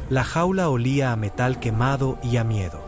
La jaula olía a metal quemado y a miedo.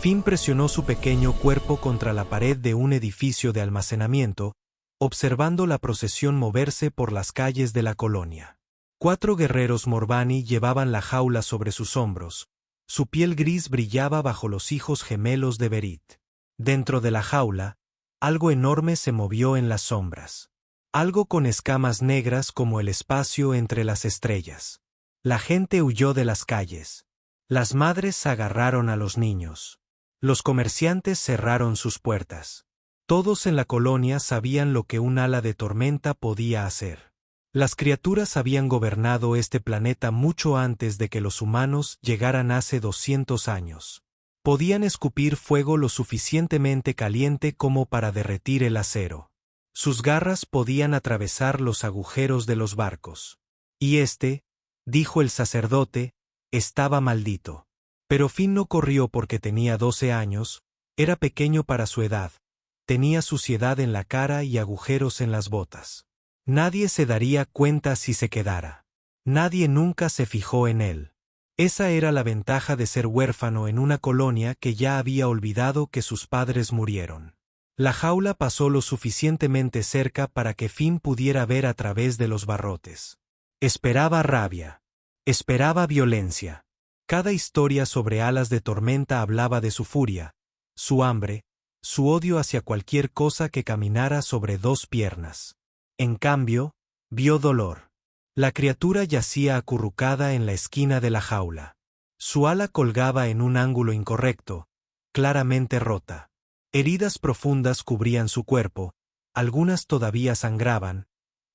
Finn presionó su pequeño cuerpo contra la pared de un edificio de almacenamiento, observando la procesión moverse por las calles de la colonia. 4 guerreros Morbani llevaban la jaula sobre sus hombros. Su piel gris brillaba bajo los hijos gemelos de Berit. Dentro de la jaula, algo enorme se movió en las sombras. Algo con escamas negras como el espacio entre las estrellas. La gente huyó de las calles. Las madres agarraron a los niños. Los comerciantes cerraron sus puertas. Todos en la colonia sabían lo que un ala de tormenta podía hacer. Las criaturas habían gobernado este planeta mucho antes de que los humanos llegaran hace 200 años. Podían escupir fuego lo suficientemente caliente como para derretir el acero. Sus garras podían atravesar los agujeros de los barcos. Y dijo el sacerdote, estaba maldito. Pero Finn no corrió porque tenía 12 años, era pequeño para su edad, tenía suciedad en la cara y agujeros en las botas. Nadie se daría cuenta si se quedara. Nadie nunca se fijó en él. Esa era la ventaja de ser huérfano en una colonia que ya había olvidado que sus padres murieron. La jaula pasó lo suficientemente cerca para que Finn pudiera ver a través de los barrotes. Esperaba rabia. Esperaba violencia. Cada historia sobre alas de tormenta hablaba de su furia, su hambre, su odio hacia cualquier cosa que caminara sobre 2 piernas. En cambio, vio dolor. La criatura yacía acurrucada en la esquina de la jaula. Su ala colgaba en un ángulo incorrecto, claramente rota. Heridas profundas cubrían su cuerpo, algunas todavía sangraban,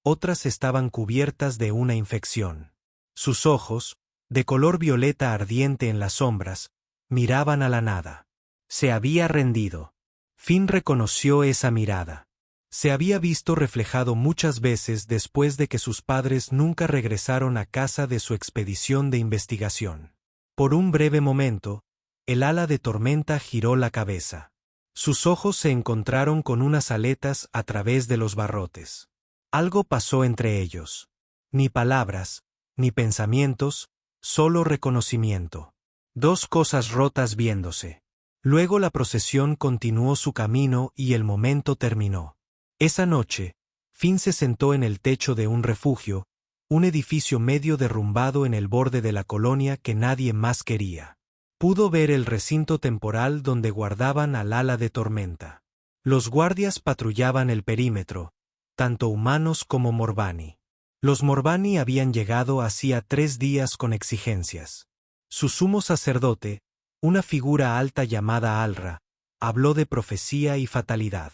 otras estaban cubiertas de una infección. Sus ojos, de color violeta ardiente en las sombras, miraban a la nada. Se había rendido. Finn reconoció esa mirada. Se había visto reflejado muchas veces después de que sus padres nunca regresaron a casa de su expedición de investigación. Por un breve momento, el ala de tormenta giró la cabeza. Sus ojos se encontraron con unas aletas a través de los barrotes. Algo pasó entre ellos. Ni palabras, ni pensamientos, solo reconocimiento. 2 cosas rotas viéndose. Luego la procesión continuó su camino y el momento terminó. Esa noche, Finn se sentó en el techo de un refugio, un edificio medio derrumbado en el borde de la colonia que nadie más quería. Pudo ver el recinto temporal donde guardaban al ala de tormenta. Los guardias patrullaban el perímetro, tanto humanos como Morbani. Los Morbani habían llegado hacía 3 días con exigencias. Su sumo sacerdote, una figura alta llamada Alra, habló de profecía y fatalidad.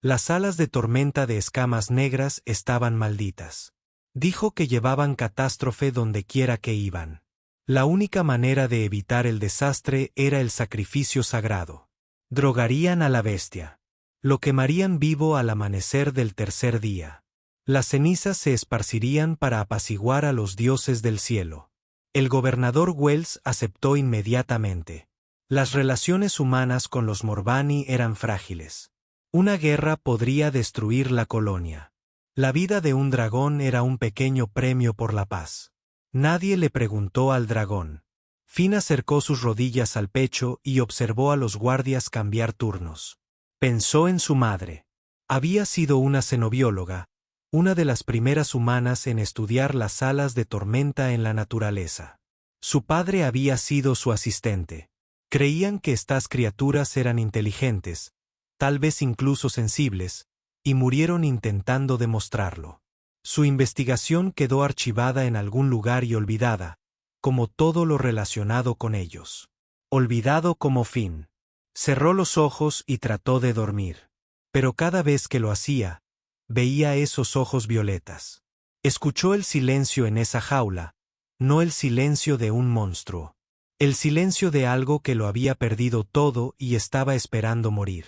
Las alas de tormenta de escamas negras estaban malditas. Dijo que llevaban catástrofe donde quiera que iban. La única manera de evitar el desastre era el sacrificio sagrado. Drogarían a la bestia. Lo quemarían vivo al amanecer del 3er día. Las cenizas se esparcirían para apaciguar a los dioses del cielo. El gobernador Wells aceptó inmediatamente. Las relaciones humanas con los Morbani eran frágiles. Una guerra podría destruir la colonia. La vida de un dragón era un pequeño premio por la paz. Nadie le preguntó al dragón. Finn acercó sus rodillas al pecho y observó a los guardias cambiar turnos. Pensó en su madre. Había sido una xenobióloga, una de las primeras humanas en estudiar las alas de tormenta en la naturaleza. Su padre había sido su asistente. Creían que estas criaturas eran inteligentes, tal vez incluso sensibles, y murieron intentando demostrarlo. Su investigación quedó archivada en algún lugar y olvidada, como todo lo relacionado con ellos. Olvidado como Finn. Cerró los ojos y trató de dormir. Pero cada vez que lo hacía, veía esos ojos violetas. Escuchó el silencio en esa jaula, no el silencio de un monstruo. El silencio de algo que lo había perdido todo y estaba esperando morir.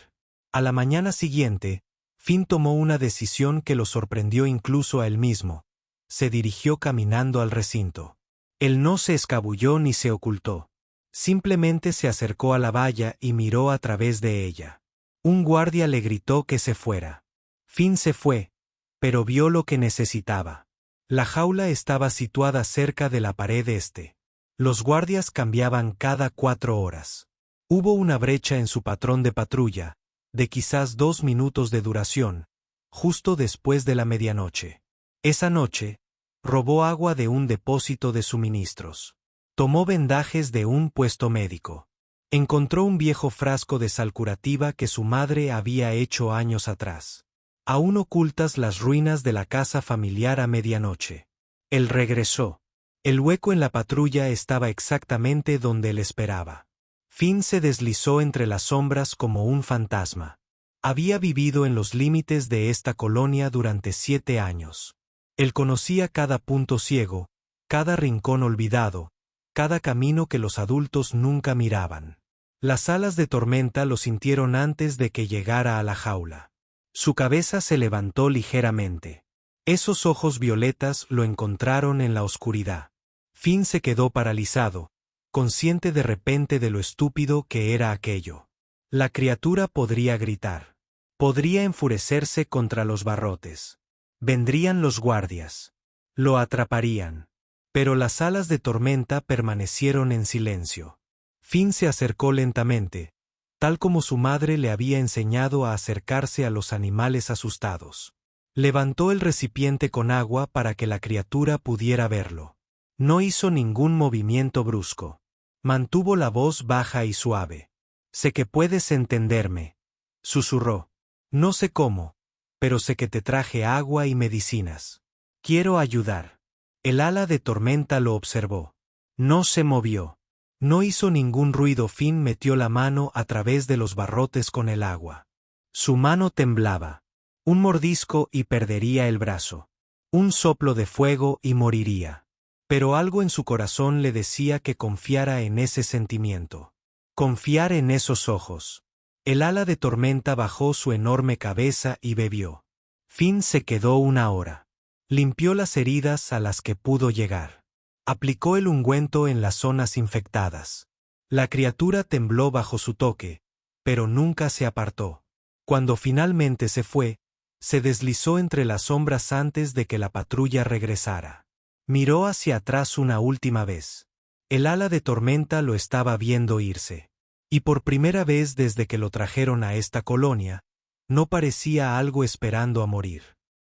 A la mañana siguiente, Finn tomó una decisión que lo sorprendió incluso a él mismo. Se dirigió caminando al recinto. Él no se escabulló ni se ocultó. Simplemente se acercó a la valla y miró a través de ella. Un guardia le gritó que se fuera. Finn se fue, pero vio lo que necesitaba. La jaula estaba situada cerca de la pared este. Los guardias cambiaban cada 4 horas. Hubo una brecha en su patrón de patrulla, de quizás 2 minutos de duración, justo después de la medianoche. Esa noche, robó agua de un depósito de suministros. Tomó vendajes de un puesto médico. Encontró un viejo frasco de sal curativa que su madre había hecho años atrás. Aún ocultas las ruinas de la casa familiar a medianoche. Él regresó. El hueco en la patrulla estaba exactamente donde él esperaba. Finn se deslizó entre las sombras como un fantasma. Había vivido en los límites de esta colonia durante 7 años. Él conocía cada punto ciego, cada rincón olvidado, cada camino que los adultos nunca miraban. Las alas de tormenta lo sintieron antes de que llegara a la jaula. Su cabeza se levantó ligeramente. Esos ojos violetas lo encontraron en la oscuridad. Finn se quedó paralizado, consciente de repente de lo estúpido que era aquello. La criatura podría gritar. Podría enfurecerse contra los barrotes. Vendrían los guardias. Lo atraparían. Pero las alas de tormenta permanecieron en silencio. Finn se acercó lentamente, tal como su madre le había enseñado a acercarse a los animales asustados. Levantó el recipiente con agua para que la criatura pudiera verlo. No hizo ningún movimiento brusco. Mantuvo la voz baja y suave. «Sé que puedes entenderme», susurró. «No sé cómo, pero sé que te traje agua y medicinas. Quiero ayudar». El ala de tormenta lo observó. No se movió. No hizo ningún ruido. Finn metió la mano a través de los barrotes con el agua. Su mano temblaba. Un mordisco y perdería el brazo. Un soplo de fuego y moriría. Pero algo en su corazón le decía que confiara en ese sentimiento. Confiar en esos ojos. El ala de tormenta bajó su enorme cabeza y bebió. Finn se quedó 1 hora. Limpió las heridas a las que pudo llegar. Aplicó el ungüento en las zonas infectadas. La criatura tembló bajo su toque, pero nunca se apartó. Cuando finalmente se fue, se deslizó entre las sombras antes de que la patrulla regresara. Miró hacia atrás una última vez. El ala de tormenta lo estaba viendo irse. Y por primera vez desde que lo trajeron a esta colonia, no parecía algo esperando a morir.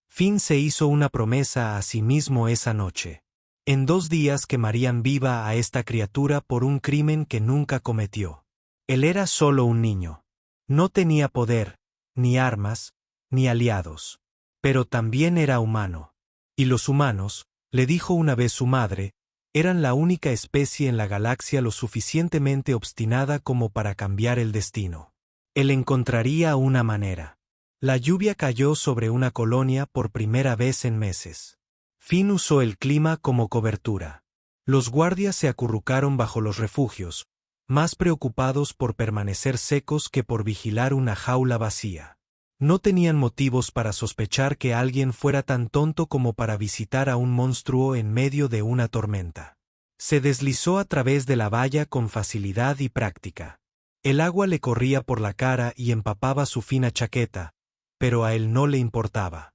Finn se hizo una promesa a sí mismo esa noche. En 2 días quemarían viva a esta criatura por un crimen que nunca cometió. Él era solo un niño. No tenía poder, ni armas, ni aliados. Pero también era humano. Y los humanos, le dijo una vez su madre, eran la única especie en la galaxia lo suficientemente obstinada como para cambiar el destino. Él encontraría una manera. La lluvia cayó sobre una colonia por primera vez en meses. Finn usó el clima como cobertura. Los guardias se acurrucaron bajo los refugios, más preocupados por permanecer secos que por vigilar una jaula vacía. No tenían motivos para sospechar que alguien fuera tan tonto como para visitar a un monstruo en medio de una tormenta. Se deslizó a través de la valla con facilidad y práctica. El agua le corría por la cara y empapaba su fina chaqueta, pero a él no le importaba.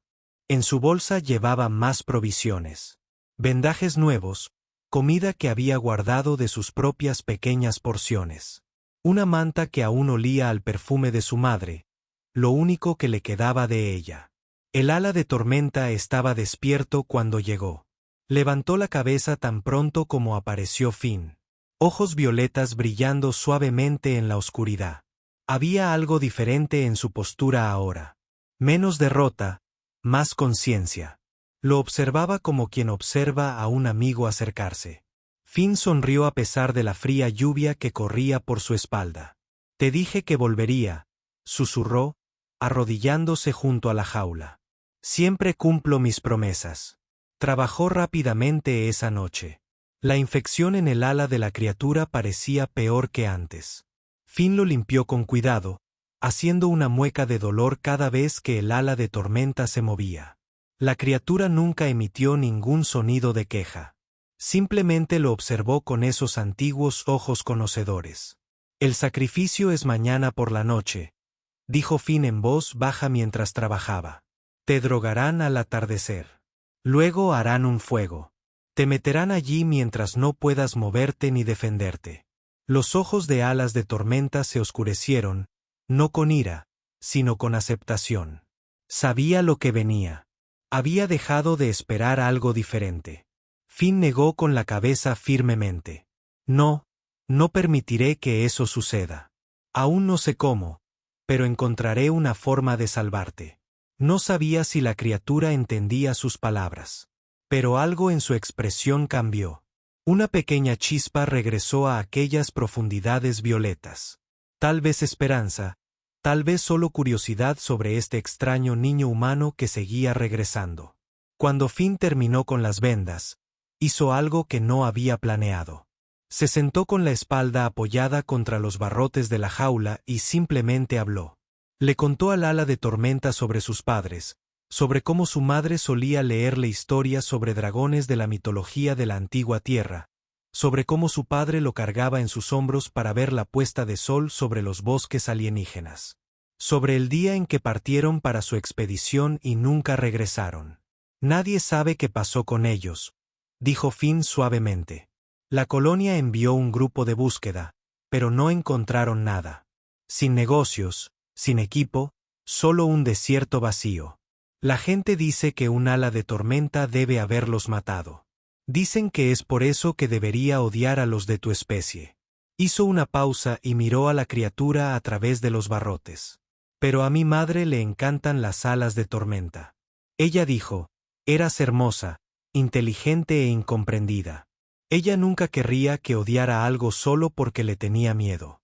En su bolsa llevaba más provisiones. Vendajes nuevos, comida que había guardado de sus propias pequeñas porciones. Una manta que aún olía al perfume de su madre, lo único que le quedaba de ella. El ala de tormenta estaba despierto cuando llegó. Levantó la cabeza tan pronto como apareció Finn. Ojos violetas brillando suavemente en la oscuridad. Había algo diferente en su postura ahora. Menos derrota, más conciencia. Lo observaba como quien observa a un amigo acercarse. Finn sonrió a pesar de la fría lluvia que corría por su espalda. «Te dije que volvería», susurró, arrodillándose junto a la jaula. «Siempre cumplo mis promesas». Trabajó rápidamente esa noche. La infección en el ala de la criatura parecía peor que antes. Finn lo limpió con cuidado, haciendo una mueca de dolor cada vez que el ala de tormenta se movía. La criatura nunca emitió ningún sonido de queja. Simplemente lo observó con esos antiguos ojos conocedores. «El sacrificio es mañana por la noche», dijo Finn en voz baja mientras trabajaba. «Te drogarán al atardecer. Luego harán un fuego. Te meterán allí mientras no puedas moverte ni defenderte. Los ojos de Alas de Tormenta se oscurecieron, no con ira, sino con aceptación. Sabía lo que venía. Había dejado de esperar algo diferente. Finn negó con la cabeza firmemente. No, no permitiré que eso suceda. Aún no sé cómo, pero encontraré una forma de salvarte. No sabía si la criatura entendía sus palabras. Pero algo en su expresión cambió. Una pequeña chispa regresó a aquellas profundidades violetas. Tal vez esperanza, tal vez solo curiosidad sobre este extraño niño humano que seguía regresando. Cuando Finn terminó con las vendas, hizo algo que no había planeado. Se sentó con la espalda apoyada contra los barrotes de la jaula y simplemente habló. Le contó al Ala de Tormenta sobre sus padres, sobre cómo su madre solía leerle historias sobre dragones de la mitología de la antigua tierra, sobre cómo su padre lo cargaba en sus hombros para ver la puesta de sol sobre los bosques alienígenas, sobre el día en que partieron para su expedición y nunca regresaron. Nadie sabe qué pasó con ellos, dijo Finn suavemente. La colonia envió un grupo de búsqueda, pero no encontraron nada. Sin negocios, sin equipo, solo un desierto vacío. La gente dice que un Ala de Tormenta debe haberlos matado. Dicen que es por eso que debería odiar a los de tu especie. Hizo una pausa y miró a la criatura a través de los barrotes. Pero a mi madre le encantan las Alas de Tormenta. Ella dijo, eras hermosa, inteligente e incomprendida. Ella nunca querría que odiara algo solo porque le tenía miedo.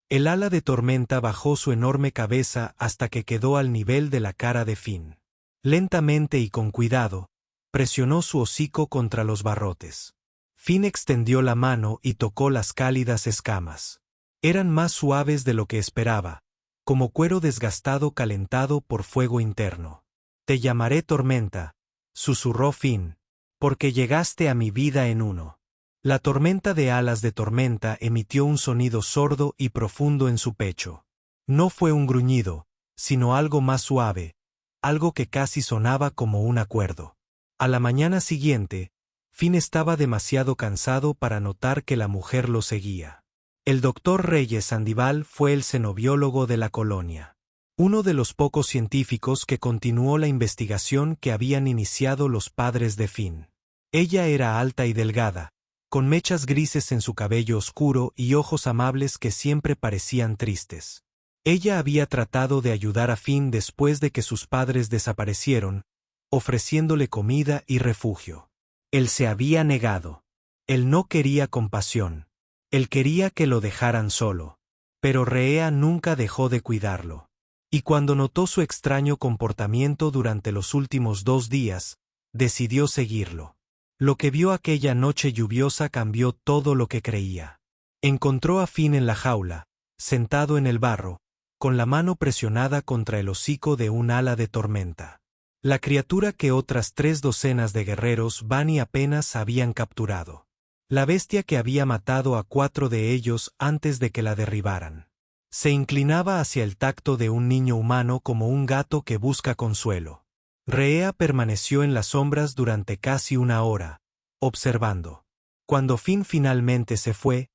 El Ala de Tormenta bajó su enorme cabeza hasta que quedó al nivel de la cara de Finn. Lentamente y con cuidado, presionó su hocico contra los barrotes. Finn extendió la mano y tocó las cálidas escamas. Eran más suaves de lo que esperaba, como cuero desgastado calentado por fuego interno. Te llamaré Tormenta, susurró Finn, porque llegaste a mi vida en uno. La tormenta de Alas de Tormenta emitió un sonido sordo y profundo en su pecho. No fue un gruñido, sino algo más suave, algo que casi sonaba como un acuerdo. A la mañana siguiente, Finn estaba demasiado cansado para notar que la mujer lo seguía. El doctor Reyes Sandival fue el cenobiólogo de la colonia. Uno de los pocos científicos que continuó la investigación que habían iniciado los padres de Finn. Ella era alta y delgada, con mechas grises en su cabello oscuro y ojos amables que siempre parecían tristes. Ella había tratado de ayudar a Finn después de que sus padres desaparecieron, ofreciéndole comida y refugio. Él se había negado. Él no quería compasión. Él quería que lo dejaran solo. Pero Rhea nunca dejó de cuidarlo. Y cuando notó su extraño comportamiento durante los últimos 2 días, decidió seguirlo. Lo que vio aquella noche lluviosa cambió todo lo que creía. Encontró a Finn en la jaula, sentado en el barro, con la mano presionada contra el hocico de un Ala de Tormenta. La criatura que otras 3 docenas de guerreros Bani apenas habían capturado. La bestia que había matado a 4 de ellos antes de que la derribaran. Se inclinaba hacia el tacto de un niño humano como un gato que busca consuelo. Rhea permaneció en las sombras durante casi 1 hora, observando. Cuando Finn finalmente se fue,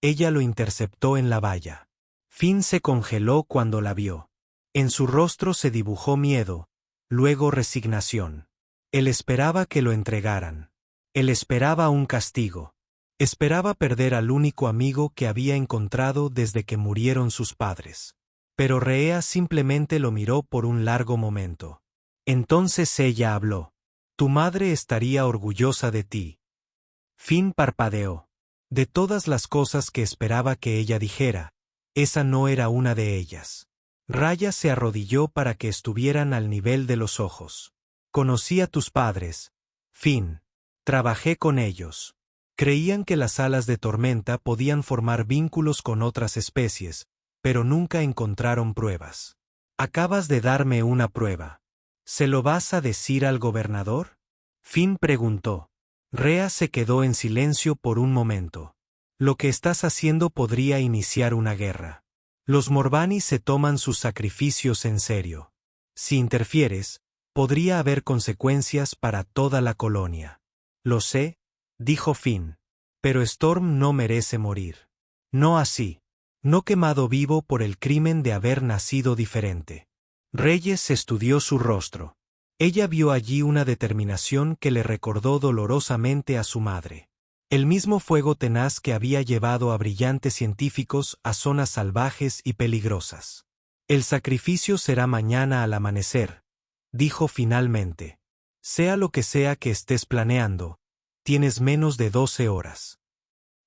ella lo interceptó en la valla. Finn se congeló cuando la vio. En su rostro se dibujó miedo, luego resignación. Él esperaba que lo entregaran. Él esperaba un castigo. Esperaba perder al único amigo que había encontrado desde que murieron sus padres. Pero Rhea simplemente lo miró por un largo momento. Entonces ella habló. Tu madre estaría orgullosa de ti. Finn parpadeó. De todas las cosas que esperaba que ella dijera, esa no era una de ellas. Raya se arrodilló para que estuvieran al nivel de los ojos. Conocí a tus padres, Finn. Trabajé con ellos. Creían que las Alas de Tormenta podían formar vínculos con otras especies, pero nunca encontraron pruebas. Acabas de darme una prueba. ¿Se lo vas a decir al gobernador? Finn preguntó. Rhea se quedó en silencio por un momento. Lo que estás haciendo podría iniciar una guerra. Los Morbani se toman sus sacrificios en serio. Si interfieres, podría haber consecuencias para toda la colonia. Lo sé, dijo Finn. Pero Storm no merece morir. No así. No quemado vivo por el crimen de haber nacido diferente. Reyes estudió su rostro. Ella vio allí una determinación que le recordó dolorosamente a su madre. El mismo fuego tenaz que había llevado a brillantes científicos a zonas salvajes y peligrosas. El sacrificio será mañana al amanecer, dijo finalmente. Sea lo que sea que estés planeando, tienes menos de 12 horas.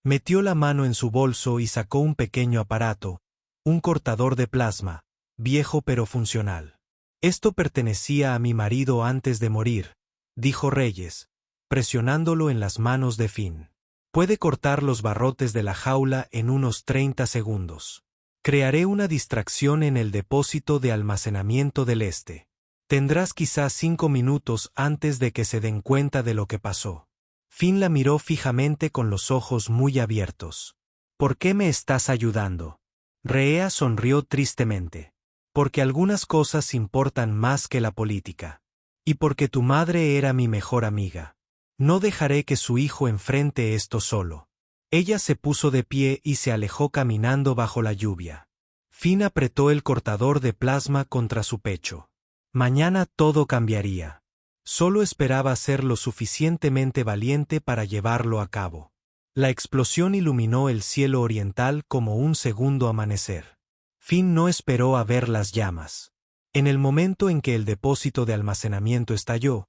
Metió la mano en su bolso y sacó un pequeño aparato, un cortador de plasma, viejo pero funcional. Esto pertenecía a mi marido antes de morir, dijo Reyes, presionándolo en las manos de Finn. Puede cortar los barrotes de la jaula en unos 30 segundos. Crearé una distracción en el depósito de almacenamiento del este. Tendrás quizás 5 minutos antes de que se den cuenta de lo que pasó. Finn la miró fijamente con los ojos muy abiertos. ¿Por qué me estás ayudando? Rhea sonrió tristemente. Porque algunas cosas importan más que la política. Y porque tu madre era mi mejor amiga. No dejaré que su hijo enfrente esto solo. Ella se puso de pie y se alejó caminando bajo la lluvia. Finn apretó el cortador de plasma contra su pecho. Mañana todo cambiaría. Solo esperaba ser lo suficientemente valiente para llevarlo a cabo. La explosión iluminó el cielo oriental como un segundo amanecer. Finn no esperó a ver las llamas. En el momento en que el depósito de almacenamiento estalló,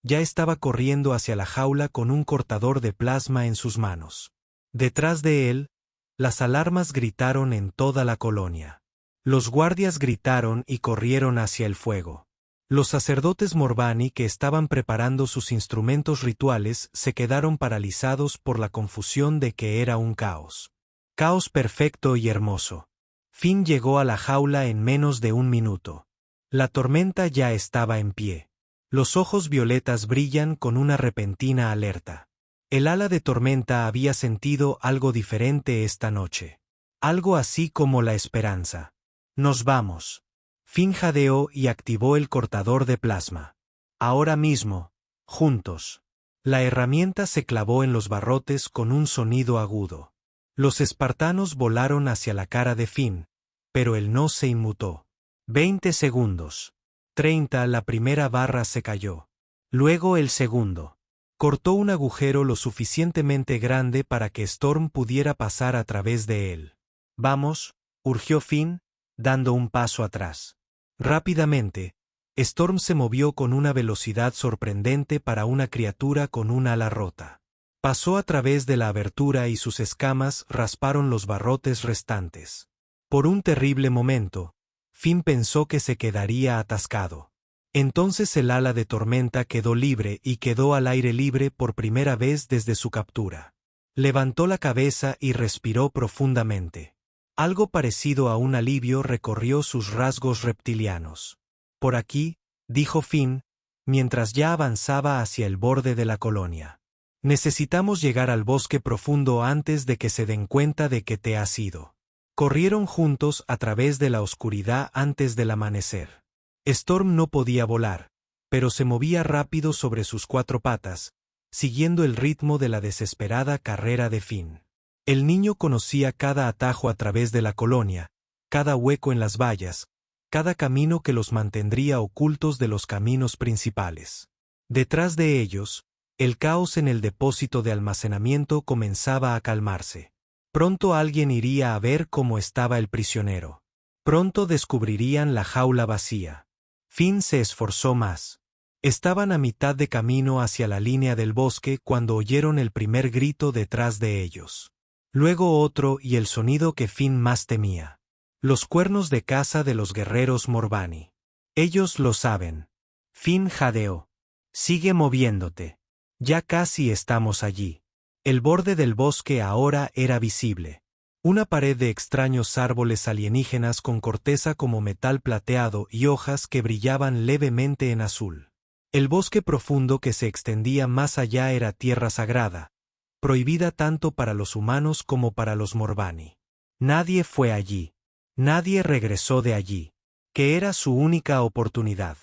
ya estaba corriendo hacia la jaula con un cortador de plasma en sus manos. Detrás de él, las alarmas gritaron en toda la colonia. Los guardias gritaron y corrieron hacia el fuego. Los sacerdotes Morbani que estaban preparando sus instrumentos rituales se quedaron paralizados por la confusión de que era un caos. Caos perfecto y hermoso. Finn llegó a la jaula en menos de un minuto. La tormenta ya estaba en pie. Los ojos violetas brillan con una repentina alerta. El ala de tormenta había sentido algo diferente esta noche. Algo así como la esperanza. Nos vamos. Finn jadeó y activó el cortador de plasma. Ahora mismo, juntos. La herramienta se clavó en los barrotes con un sonido agudo. Los espartanos volaron hacia la cara de Finn, pero él no se inmutó. 20 segundos. 30. La primera barra se cayó. Luego el segundo. Cortó un agujero lo suficientemente grande para que Storm pudiera pasar a través de él. Vamos, urgió Finn, dando un paso atrás. Rápidamente, Storm se movió con una velocidad sorprendente para una criatura con un ala rota. Pasó a través de la abertura y sus escamas rasparon los barrotes restantes. Por un terrible momento, Finn pensó que se quedaría atascado. Entonces el ala de tormenta quedó libre y quedó al aire libre por primera vez desde su captura. Levantó la cabeza y respiró profundamente. Algo parecido a un alivio recorrió sus rasgos reptilianos. Por aquí, dijo Finn, mientras ya avanzaba hacia el borde de la colonia. Necesitamos llegar al bosque profundo antes de que se den cuenta de que te has ido. Corrieron juntos a través de la oscuridad antes del amanecer. Storm no podía volar, pero se movía rápido sobre sus 4 patas, siguiendo el ritmo de la desesperada carrera de Finn. El niño conocía cada atajo a través de la colonia, cada hueco en las vallas, cada camino que los mantendría ocultos de los caminos principales. Detrás de ellos, el caos en el depósito de almacenamiento comenzaba a calmarse. Pronto alguien iría a ver cómo estaba el prisionero. Pronto descubrirían la jaula vacía. Finn se esforzó más. Estaban a mitad de camino hacia la línea del bosque cuando oyeron el primer grito detrás de ellos. Luego otro y el sonido que Finn más temía. Los cuernos de caza de los guerreros Morbani. Ellos lo saben. Finn jadeó. Sigue moviéndote. Ya casi estamos allí. El borde del bosque ahora era visible. Una pared de extraños árboles alienígenas con corteza como metal plateado y hojas que brillaban levemente en azul. El bosque profundo que se extendía más allá era tierra sagrada, prohibida tanto para los humanos como para los Morbani. Nadie fue allí. Nadie regresó de allí. Que era su única oportunidad.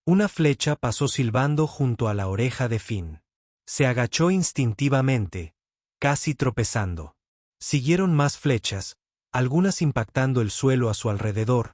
Una flecha pasó silbando junto a la oreja de Finn. Se agachó instintivamente, casi tropezando. Siguieron más flechas, algunas impactando el suelo a su alrededor,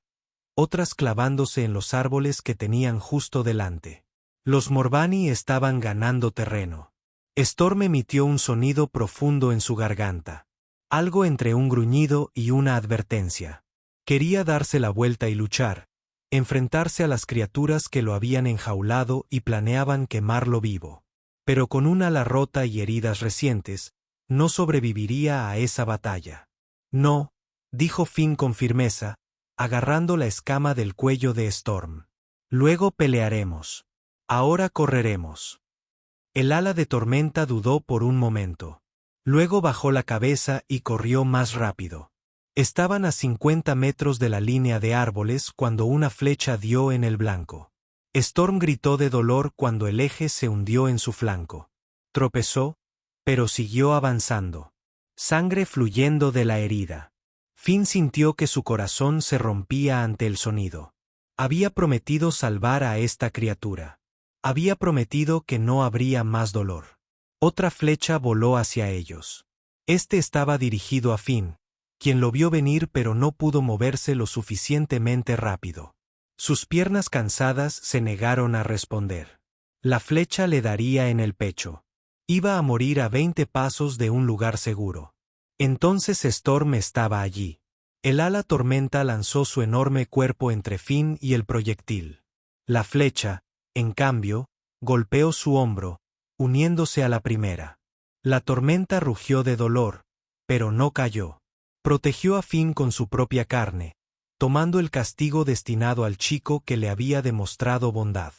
otras clavándose en los árboles que tenían justo delante. Los Morvani estaban ganando terreno. Storm emitió un sonido profundo en su garganta. Algo entre un gruñido y una advertencia. Quería darse la vuelta y luchar, enfrentarse a las criaturas que lo habían enjaulado y planeaban quemarlo vivo. Pero con un ala rota y heridas recientes, no sobreviviría a esa batalla. No, dijo Finn con firmeza, agarrando la escama del cuello de Storm. Luego pelearemos. Ahora correremos. El ala de tormenta dudó por un momento. Luego bajó la cabeza y corrió más rápido. Estaban a 50 metros de la línea de árboles cuando una flecha dio en el blanco. Storm gritó de dolor cuando el eje se hundió en su flanco. Tropezó, pero siguió avanzando. Sangre fluyendo de la herida. Finn sintió que su corazón se rompía ante el sonido. Había prometido salvar a esta criatura. Había prometido que no habría más dolor. Otra flecha voló hacia ellos. Este estaba dirigido a Finn, quien lo vio venir pero no pudo moverse lo suficientemente rápido. Sus piernas cansadas se negaron a responder. La flecha le daría en el pecho. Iba a morir a 20 pasos de un lugar seguro. Entonces Storm estaba allí. El ala tormenta lanzó su enorme cuerpo entre Finn y el proyectil. La flecha, en cambio, golpeó su hombro, uniéndose a la primera. La tormenta rugió de dolor, pero no cayó. Protegió a Finn con su propia carne, tomando el castigo destinado al chico que le había demostrado bondad.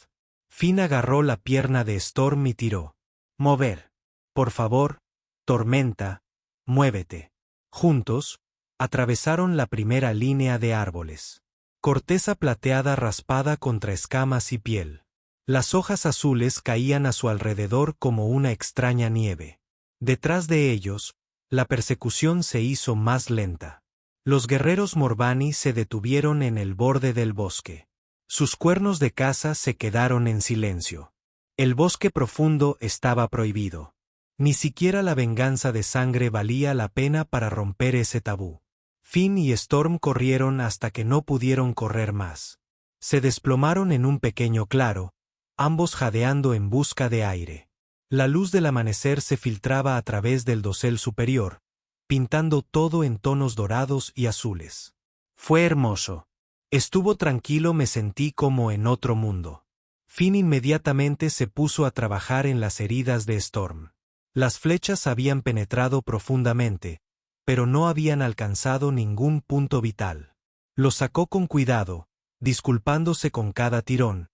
Finn agarró la pierna de Storm y tiró. Mover. Por favor, tormenta, muévete. Juntos, atravesaron la primera línea de árboles. Corteza plateada raspada contra escamas y piel. Las hojas azules caían a su alrededor como una extraña nieve. Detrás de ellos, la persecución se hizo más lenta. Los guerreros Morvani se detuvieron en el borde del bosque. Sus cuernos de caza se quedaron en silencio. El bosque profundo estaba prohibido. Ni siquiera la venganza de sangre valía la pena para romper ese tabú. Finn y Storm corrieron hasta que no pudieron correr más. Se desplomaron en un pequeño claro, ambos jadeando en busca de aire. La luz del amanecer se filtraba a través del dosel superior, pintando todo en tonos dorados y azules. Fue hermoso. Estuvo tranquilo, me sentí como en otro mundo. Finn inmediatamente se puso a trabajar en las heridas de Storm. Las flechas habían penetrado profundamente, pero no habían alcanzado ningún punto vital. Lo sacó con cuidado, disculpándose con cada tirón.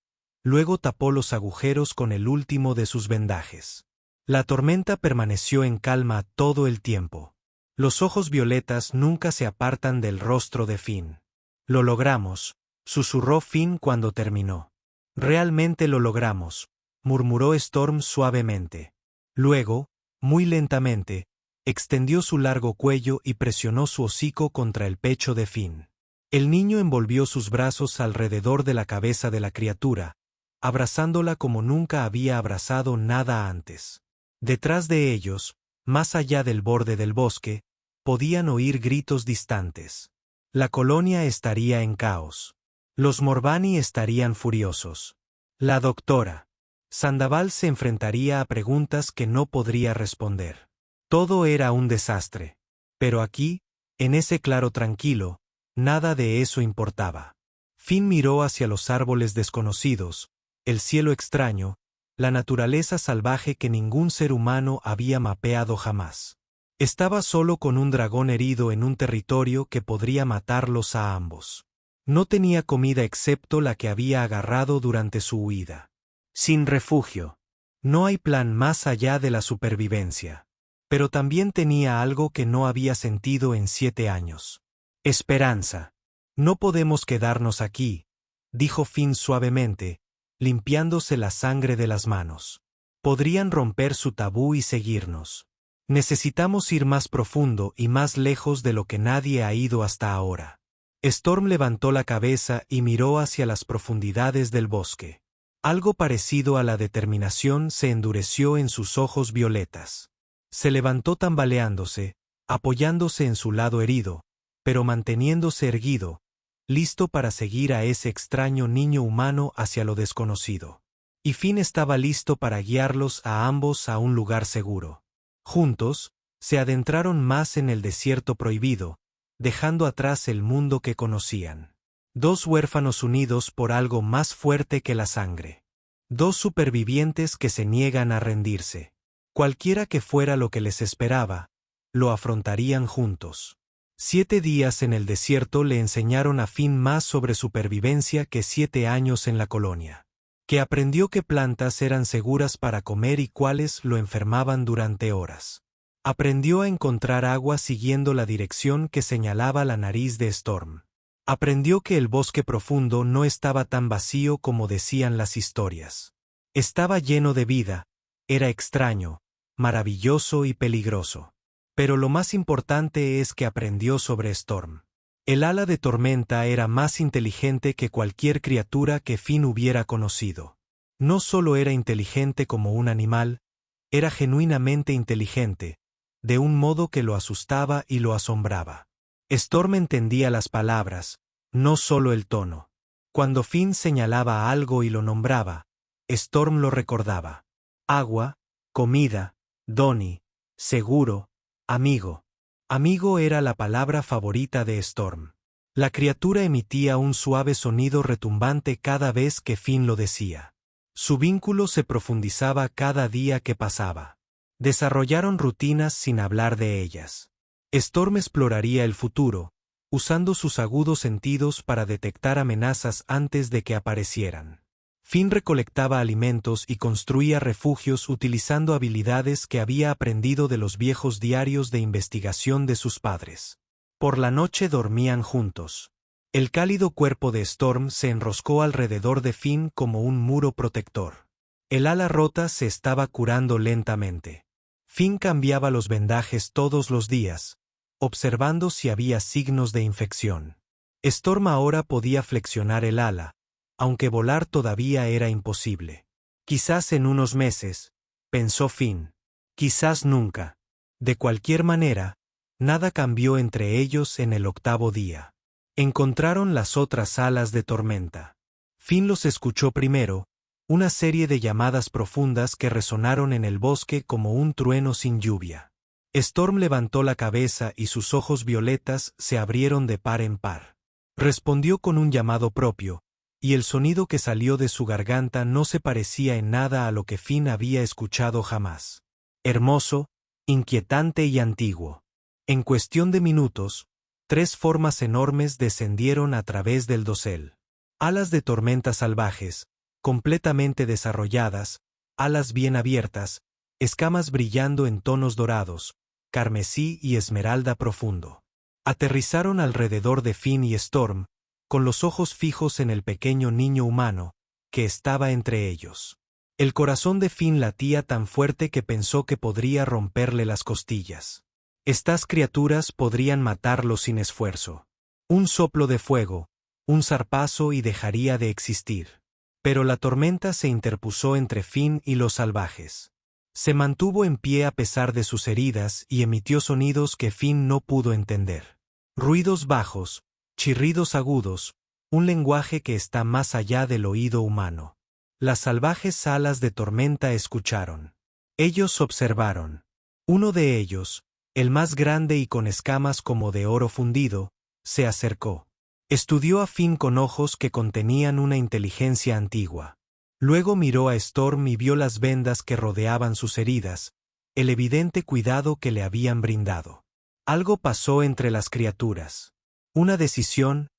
Luego tapó los agujeros con el último de sus vendajes. La tormenta permaneció en calma todo el tiempo. Los ojos violetas nunca se apartan del rostro de Finn. Lo logramos, susurró Finn cuando terminó. Realmente lo logramos, murmuró Storm suavemente. Luego, muy lentamente, extendió su largo cuello y presionó su hocico contra el pecho de Finn. El niño envolvió sus brazos alrededor de la cabeza de la criatura, abrazándola como nunca había abrazado nada antes. Detrás de ellos, más allá del borde del bosque, podían oír gritos distantes. La colonia estaría en caos. Los Morvani estarían furiosos. La doctora Sandoval se enfrentaría a preguntas que no podría responder. Todo era un desastre. Pero aquí, en ese claro tranquilo, nada de eso importaba. Finn miró hacia los árboles desconocidos, el cielo extraño, la naturaleza salvaje que ningún ser humano había mapeado jamás. Estaba solo con un dragón herido en un territorio que podría matarlos a ambos. No tenía comida excepto la que había agarrado durante su huida. Sin refugio. No hay plan más allá de la supervivencia. Pero también tenía algo que no había sentido en 7 años. Esperanza. No podemos quedarnos aquí, dijo Finn suavemente, limpiándose la sangre de las manos. Podrían romper su tabú y seguirnos. Necesitamos ir más profundo y más lejos de lo que nadie ha ido hasta ahora. Storm levantó la cabeza y miró hacia las profundidades del bosque. Algo parecido a la determinación se endureció en sus ojos violetas. Se levantó tambaleándose, apoyándose en su lado herido, pero manteniéndose erguido, listo para seguir a ese extraño niño humano hacia lo desconocido. Y Finn estaba listo para guiarlos a ambos a un lugar seguro. Juntos, se adentraron más en el desierto prohibido, dejando atrás el mundo que conocían. Dos huérfanos unidos por algo más fuerte que la sangre. Dos supervivientes que se niegan a rendirse. Cualquiera que fuera lo que les esperaba, lo afrontarían juntos. 7 días en el desierto le enseñaron a Finn más sobre supervivencia que 7 años en la colonia. Que aprendió qué plantas eran seguras para comer y cuáles lo enfermaban durante horas. Aprendió a encontrar agua siguiendo la dirección que señalaba la nariz de Storm. Aprendió que el bosque profundo no estaba tan vacío como decían las historias. Estaba lleno de vida, era extraño, maravilloso y peligroso. Pero lo más importante es que aprendió sobre Storm. El ala de tormenta era más inteligente que cualquier criatura que Finn hubiera conocido. No solo era inteligente como un animal, era genuinamente inteligente, de un modo que lo asustaba y lo asombraba. Storm entendía las palabras, no solo el tono. Cuando Finn señalaba algo y lo nombraba, Storm lo recordaba. Agua, comida, Donnie, seguro, amigo. Amigo era la palabra favorita de Storm. La criatura emitía un suave sonido retumbante cada vez que Finn lo decía. Su vínculo se profundizaba cada día que pasaba. Desarrollaron rutinas sin hablar de ellas. Storm exploraría el futuro, usando sus agudos sentidos para detectar amenazas antes de que aparecieran. Finn recolectaba alimentos y construía refugios utilizando habilidades que había aprendido de los viejos diarios de investigación de sus padres. Por la noche dormían juntos. El cálido cuerpo de Storm se enroscó alrededor de Finn como un muro protector. El ala rota se estaba curando lentamente. Finn cambiaba los vendajes todos los días, observando si había signos de infección. Storm ahora podía flexionar el ala, aunque volar todavía era imposible. Quizás en unos meses, pensó Finn. Quizás nunca. De cualquier manera, nada cambió entre ellos en el 8º día. Encontraron las otras alas de tormenta. Finn los escuchó primero, una serie de llamadas profundas que resonaron en el bosque como un trueno sin lluvia. Storm levantó la cabeza y sus ojos violetas se abrieron de par en par. Respondió con un llamado propio, y el sonido que salió de su garganta no se parecía en nada a lo que Finn había escuchado jamás. Hermoso, inquietante y antiguo. En cuestión de minutos, 3 formas enormes descendieron a través del dosel. Alas de tormenta salvajes, completamente desarrolladas, alas bien abiertas, escamas brillando en tonos dorados, carmesí y esmeralda profundo. Aterrizaron alrededor de Finn y Storm, con los ojos fijos en el pequeño niño humano, que estaba entre ellos. El corazón de Finn latía tan fuerte que pensó que podría romperle las costillas. Estas criaturas podrían matarlo sin esfuerzo. Un soplo de fuego, un zarpazo y dejaría de existir. Pero la tormenta se interpuso entre Finn y los salvajes. Se mantuvo en pie a pesar de sus heridas y emitió sonidos que Finn no pudo entender. Ruidos bajos, chirridos agudos, un lenguaje que está más allá del oído humano. Las salvajes alas de tormenta escucharon. Ellos observaron. Uno de ellos, el más grande y con escamas como de oro fundido, se acercó. Estudió a Finn con ojos que contenían una inteligencia antigua. Luego miró a Storm y vio las vendas que rodeaban sus heridas, el evidente cuidado que le habían brindado. Algo pasó entre las criaturas. Una decisión,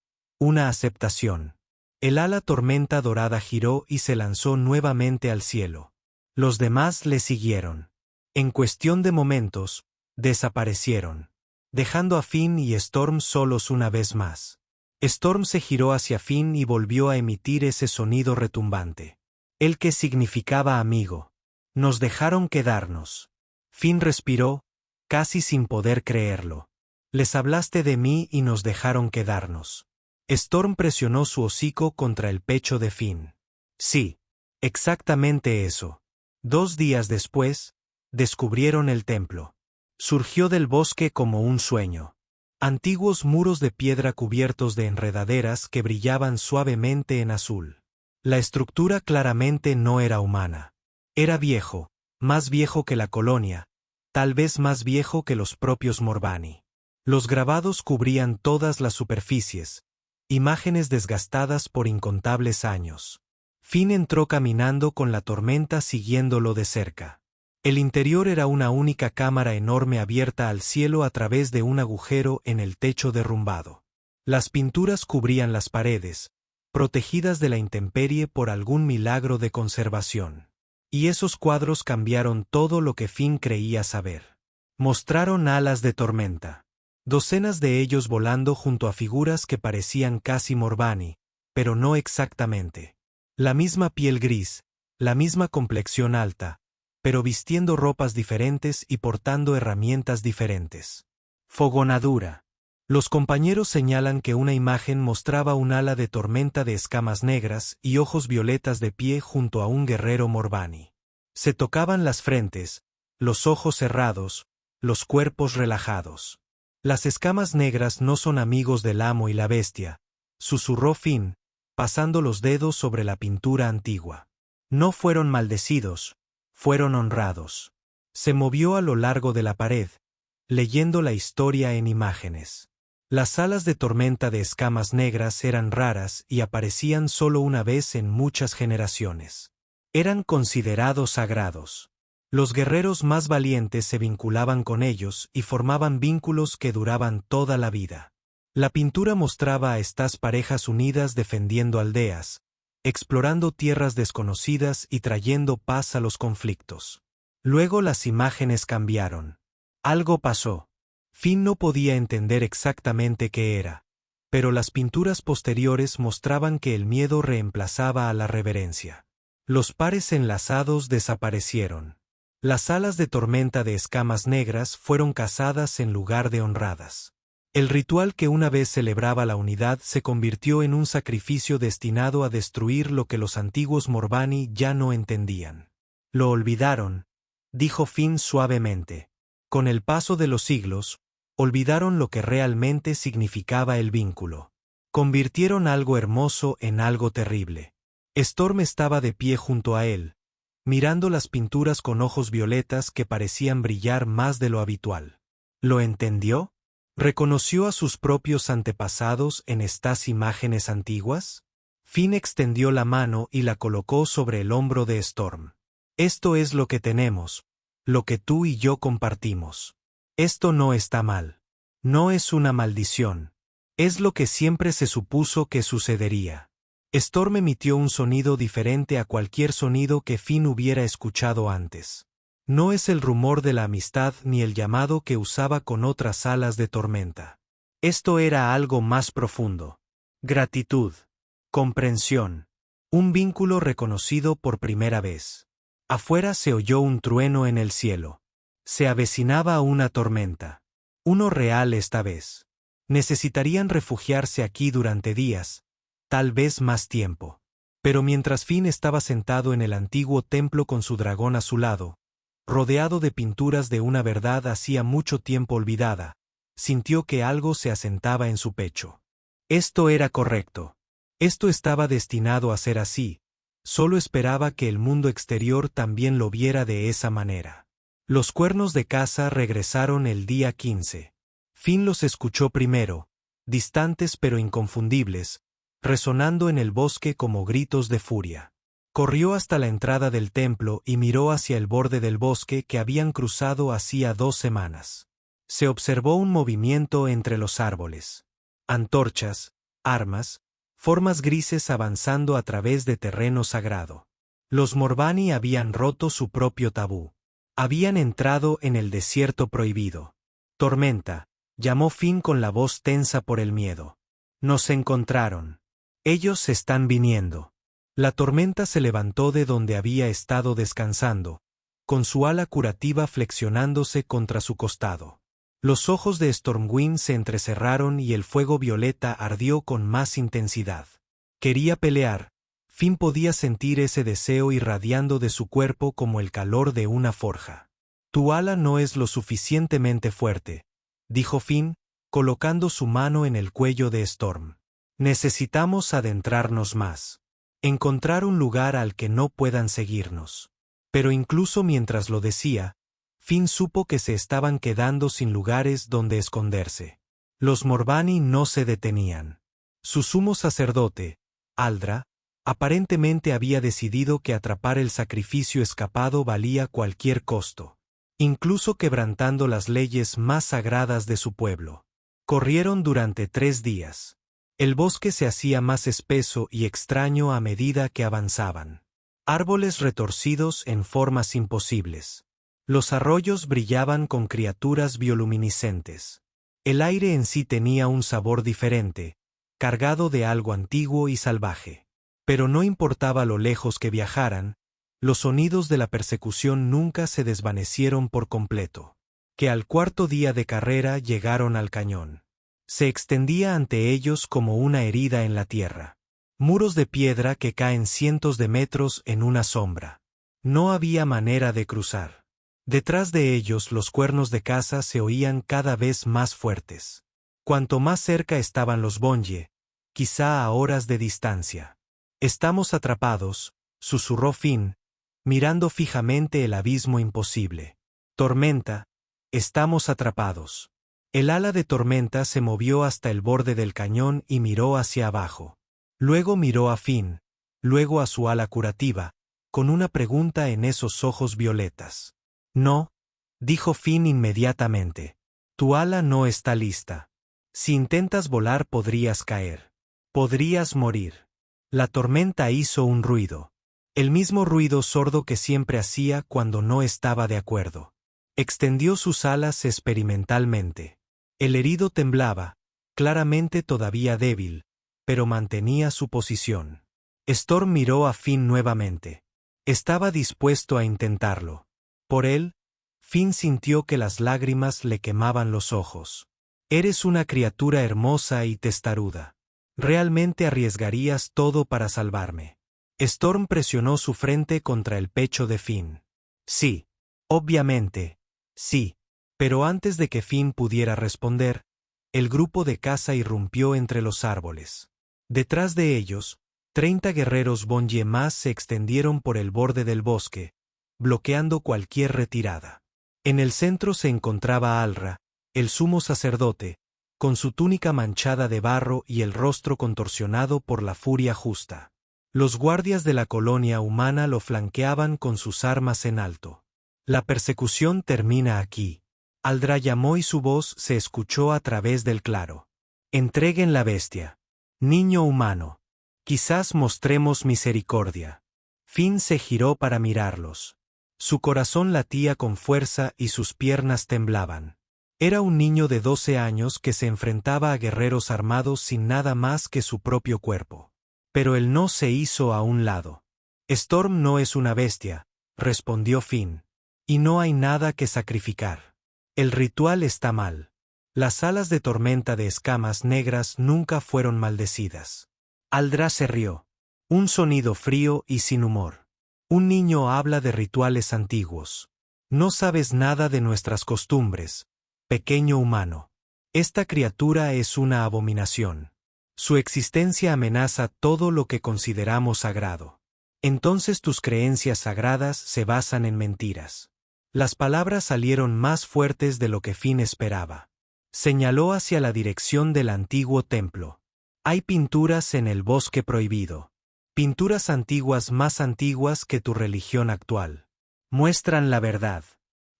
una aceptación. El ala tormenta dorada giró y se lanzó nuevamente al cielo. Los demás le siguieron. En cuestión de momentos, desaparecieron, dejando a Finn y Storm solos una vez más. Storm se giró hacia Finn y volvió a emitir ese sonido retumbante. El que significaba amigo. Nos dejaron quedarnos. Finn respiró, casi sin poder creerlo. Les hablaste de mí y nos dejaron quedarnos. Storm presionó su hocico contra el pecho de Finn. Sí. Exactamente eso. 2 días después, descubrieron el templo. Surgió del bosque como un sueño. Antiguos muros de piedra cubiertos de enredaderas que brillaban suavemente en azul. La estructura claramente no era humana. Era viejo, más viejo que la colonia, tal vez más viejo que los propios Morbani. Los grabados cubrían todas las superficies, imágenes desgastadas por incontables años. Finn entró caminando con la tormenta siguiéndolo de cerca. El interior era una única cámara enorme abierta al cielo a través de un agujero en el techo derrumbado. Las pinturas cubrían las paredes, protegidas de la intemperie por algún milagro de conservación. Y esos cuadros cambiaron todo lo que Finn creía saber. Mostraron alas de tormenta. Docenas de ellos volando junto a figuras que parecían casi Morbani, pero no exactamente. La misma piel gris, la misma complexión alta, pero vistiendo ropas diferentes y portando herramientas diferentes. Fogonadura. Los compañeros señalan que una imagen mostraba un ala de tormenta de escamas negras y ojos violetas de pie junto a un guerrero Morbani. Se tocaban las frentes, los ojos cerrados, los cuerpos relajados. Las escamas negras no son amigos del amo y la bestia, susurró Finn, pasando los dedos sobre la pintura antigua. No fueron maldecidos, fueron honrados. Se movió a lo largo de la pared, leyendo la historia en imágenes. Las alas de tormenta de escamas negras eran raras y aparecían solo una vez en muchas generaciones. Eran considerados sagrados. Los guerreros más valientes se vinculaban con ellos y formaban vínculos que duraban toda la vida. La pintura mostraba a estas parejas unidas defendiendo aldeas, explorando tierras desconocidas y trayendo paz a los conflictos. Luego las imágenes cambiaron. Algo pasó. Finn no podía entender exactamente qué era, pero las pinturas posteriores mostraban que el miedo reemplazaba a la reverencia. Los pares enlazados desaparecieron. Las alas de tormenta de escamas negras fueron cazadas en lugar de honradas. El ritual que una vez celebraba la unidad se convirtió en un sacrificio destinado a destruir lo que los antiguos Morbani ya no entendían. Lo olvidaron, dijo Finn suavemente. Con el paso de los siglos, olvidaron lo que realmente significaba el vínculo. Convirtieron algo hermoso en algo terrible. Storm estaba de pie junto a él, mirando las pinturas con ojos violetas que parecían brillar más de lo habitual. ¿Lo entendió? ¿Reconoció a sus propios antepasados en estas imágenes antiguas? Finn extendió la mano y la colocó sobre el hombro de Storm. Esto es lo que tenemos, lo que tú y yo compartimos. Esto no está mal. No es una maldición. Es lo que siempre se supuso que sucedería. Storm emitió un sonido diferente a cualquier sonido que Finn hubiera escuchado antes. No es el rumor de la amistad ni el llamado que usaba con otras alas de tormenta. Esto era algo más profundo. Gratitud. Comprensión. Un vínculo reconocido por primera vez. Afuera se oyó un trueno en el cielo. Se avecinaba una tormenta. Uno real esta vez. Necesitarían refugiarse aquí durante días, tal vez más tiempo. Pero mientras Finn estaba sentado en el antiguo templo con su dragón a su lado, rodeado de pinturas de una verdad hacía mucho tiempo olvidada, sintió que algo se asentaba en su pecho. Esto era correcto. Esto estaba destinado a ser así. Solo esperaba que el mundo exterior también lo viera de esa manera. Los cuernos de caza regresaron el día 15. Finn los escuchó primero, distantes pero inconfundibles, resonando en el bosque como gritos de furia. Corrió hasta la entrada del templo y miró hacia el borde del bosque que habían cruzado hacía 2 semanas. Se observó un movimiento entre los árboles. Antorchas, armas, formas grises avanzando a través de terreno sagrado. Los Morbani habían roto su propio tabú. Habían entrado en el desierto prohibido. Tormenta, llamó Finn con la voz tensa por el miedo. Nos encontraron. Ellos están viniendo. La tormenta se levantó de donde había estado descansando, con su ala curativa flexionándose contra su costado. Los ojos de Stormwind se entrecerraron y el fuego violeta ardió con más intensidad. Quería pelear. Finn podía sentir ese deseo irradiando de su cuerpo como el calor de una forja. Tu ala no es lo suficientemente fuerte, dijo Finn, colocando su mano en el cuello de Storm. Necesitamos adentrarnos más. Encontrar un lugar al que no puedan seguirnos. Pero incluso mientras lo decía, Finn supo que se estaban quedando sin lugares donde esconderse. Los Morbani no se detenían. Su sumo sacerdote, Aldra, aparentemente había decidido que atrapar el sacrificio escapado valía cualquier costo, incluso quebrantando las leyes más sagradas de su pueblo. Corrieron durante 3 días. El bosque se hacía más espeso y extraño a medida que avanzaban. Árboles retorcidos en formas imposibles. Los arroyos brillaban con criaturas bioluminiscentes. El aire en sí tenía un sabor diferente, cargado de algo antiguo y salvaje. Pero no importaba lo lejos que viajaran, los sonidos de la persecución nunca se desvanecieron por completo. Que al 4.º día de carrera llegaron al cañón. Se extendía ante ellos como una herida en la tierra. Muros de piedra que caen cientos de metros en una sombra. No había manera de cruzar. Detrás de ellos los cuernos de caza se oían cada vez más fuertes. Cuanto más cerca estaban los Bonye, quizá a horas de distancia. Estamos atrapados, susurró Finn, mirando fijamente el abismo imposible. Tormenta, estamos atrapados. El ala de Tormenta se movió hasta el borde del cañón y miró hacia abajo. Luego miró a Finn, luego a su ala curativa, con una pregunta en esos ojos violetas. No, dijo Finn inmediatamente. Tu ala no está lista. Si intentas volar podrías caer. Podrías morir. La tormenta hizo un ruido. El mismo ruido sordo que siempre hacía cuando no estaba de acuerdo. Extendió sus alas experimentalmente. El herido temblaba, claramente todavía débil, pero mantenía su posición. Storm miró a Finn nuevamente. Estaba dispuesto a intentarlo. Por él, Finn sintió que las lágrimas le quemaban los ojos. Eres una criatura hermosa y testaruda. ¿Realmente arriesgarías todo para salvarme? Storm presionó su frente contra el pecho de Finn. Sí. Obviamente, sí. Pero antes de que Finn pudiera responder, el grupo de caza irrumpió entre los árboles. Detrás de ellos, 30 guerreros Bonye más se extendieron por el borde del bosque, bloqueando cualquier retirada. En el centro se encontraba Alra, el sumo sacerdote, con su túnica manchada de barro y el rostro contorsionado por la furia justa. Los guardias de la colonia humana lo flanqueaban con sus armas en alto. La persecución termina aquí. Aldra llamó y su voz se escuchó a través del claro. Entreguen la bestia. Niño humano. Quizás mostremos misericordia. Finn se giró para mirarlos. Su corazón latía con fuerza y sus piernas temblaban. Era un niño de 12 años que se enfrentaba a guerreros armados sin nada más que su propio cuerpo. Pero él no se hizo a un lado. Storm no es una bestia, respondió Finn. Y no hay nada que sacrificar. El ritual está mal. Las alas de tormenta de escamas negras nunca fueron maldecidas. Aldra se rió. Un sonido frío y sin humor. Un niño habla de rituales antiguos. No sabes nada de nuestras costumbres, pequeño humano. Esta criatura es una abominación. Su existencia amenaza todo lo que consideramos sagrado. Entonces tus creencias sagradas se basan en mentiras. Las palabras salieron más fuertes de lo que Finn esperaba. Señaló hacia la dirección del antiguo templo. Hay pinturas en el bosque prohibido. Pinturas antiguas más antiguas que tu religión actual. Muestran la verdad.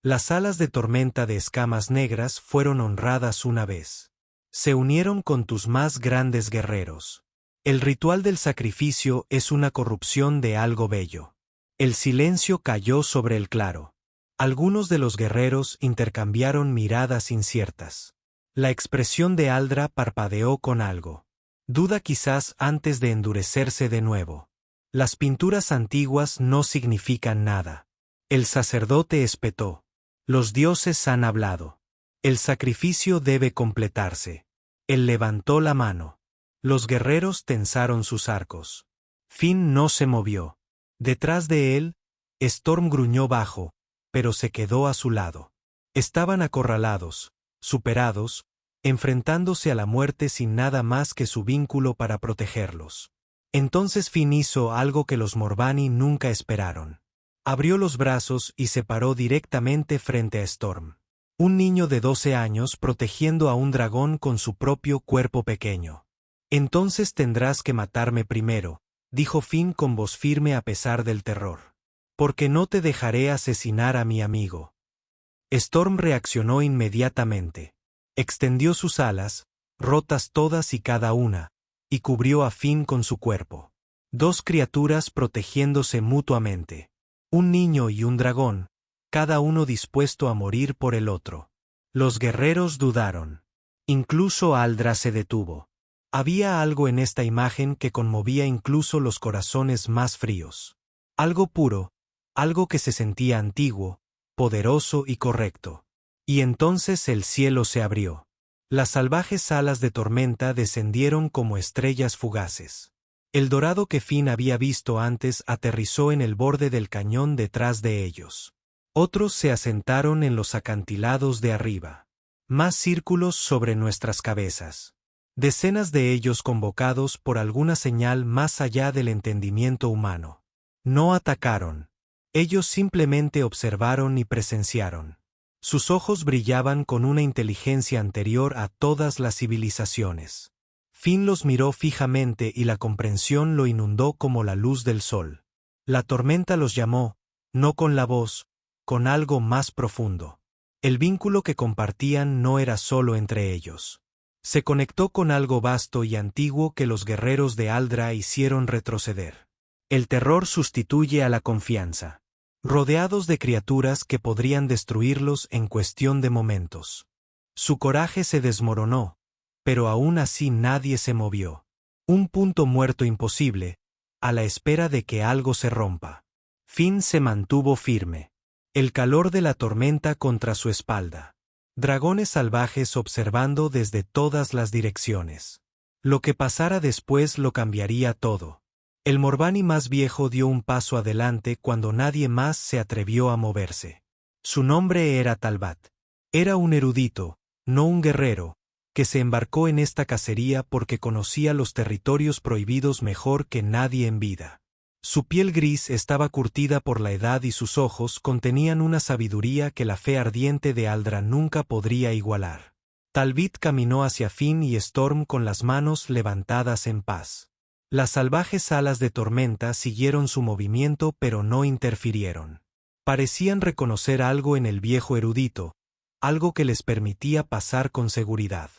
Las alas de tormenta de escamas negras fueron honradas una vez. Se unieron con tus más grandes guerreros. El ritual del sacrificio es una corrupción de algo bello. El silencio cayó sobre el claro. Algunos de los guerreros intercambiaron miradas inciertas. La expresión de Aldra parpadeó con algo. Duda quizás antes de endurecerse de nuevo. Las pinturas antiguas no significan nada. El sacerdote espetó. Los dioses han hablado. El sacrificio debe completarse. Él levantó la mano. Los guerreros tensaron sus arcos. Finn no se movió. Detrás de él, Storm gruñó bajo, pero se quedó a su lado. Estaban acorralados, superados, enfrentándose a la muerte sin nada más que su vínculo para protegerlos. Entonces Finn hizo algo que los Morvani nunca esperaron. Abrió los brazos y se paró directamente frente a Storm. Un niño de 12 años protegiendo a un dragón con su propio cuerpo pequeño. Entonces tendrás que matarme primero, dijo Finn con voz firme a pesar del terror. Porque no te dejaré asesinar a mi amigo. Storm reaccionó inmediatamente. Extendió sus alas, rotas todas y cada una, y cubrió a Finn con su cuerpo. Dos criaturas protegiéndose mutuamente. Un niño y un dragón, cada uno dispuesto a morir por el otro. Los guerreros dudaron. Incluso Aldra se detuvo. Había algo en esta imagen que conmovía incluso los corazones más fríos. Algo puro, algo que se sentía antiguo, poderoso y correcto. Y entonces el cielo se abrió. Las salvajes alas de tormenta descendieron como estrellas fugaces. El dorado que Finn había visto antes aterrizó en el borde del cañón detrás de ellos. Otros se asentaron en los acantilados de arriba. Más círculos sobre nuestras cabezas. Decenas de ellos convocados por alguna señal más allá del entendimiento humano. No atacaron. Ellos simplemente observaron y presenciaron. Sus ojos brillaban con una inteligencia anterior a todas las civilizaciones. Finn los miró fijamente y la comprensión lo inundó como la luz del sol. La tormenta los llamó, no con la voz, con algo más profundo. El vínculo que compartían no era solo entre ellos. Se conectó con algo vasto y antiguo que los guerreros de Aldra hicieron retroceder. El terror sustituye a la confianza. Rodeados de criaturas que podrían destruirlos en cuestión de momentos. Su coraje se desmoronó, pero aún así nadie se movió. Un punto muerto imposible, a la espera de que algo se rompa. Finn se mantuvo firme. El calor de la tormenta contra su espalda. Dragones salvajes observando desde todas las direcciones. Lo que pasara después lo cambiaría todo. El Morvani más viejo dio un paso adelante cuando nadie más se atrevió a moverse. Su nombre era Talbat. Era un erudito, no un guerrero, que se embarcó en esta cacería porque conocía los territorios prohibidos mejor que nadie en vida. Su piel gris estaba curtida por la edad y sus ojos contenían una sabiduría que la fe ardiente de Aldra nunca podría igualar. Talbot caminó hacia Finn y Storm con las manos levantadas en paz. Las salvajes alas de tormenta siguieron su movimiento pero no interfirieron. Parecían reconocer algo en el viejo erudito, algo que les permitía pasar con seguridad.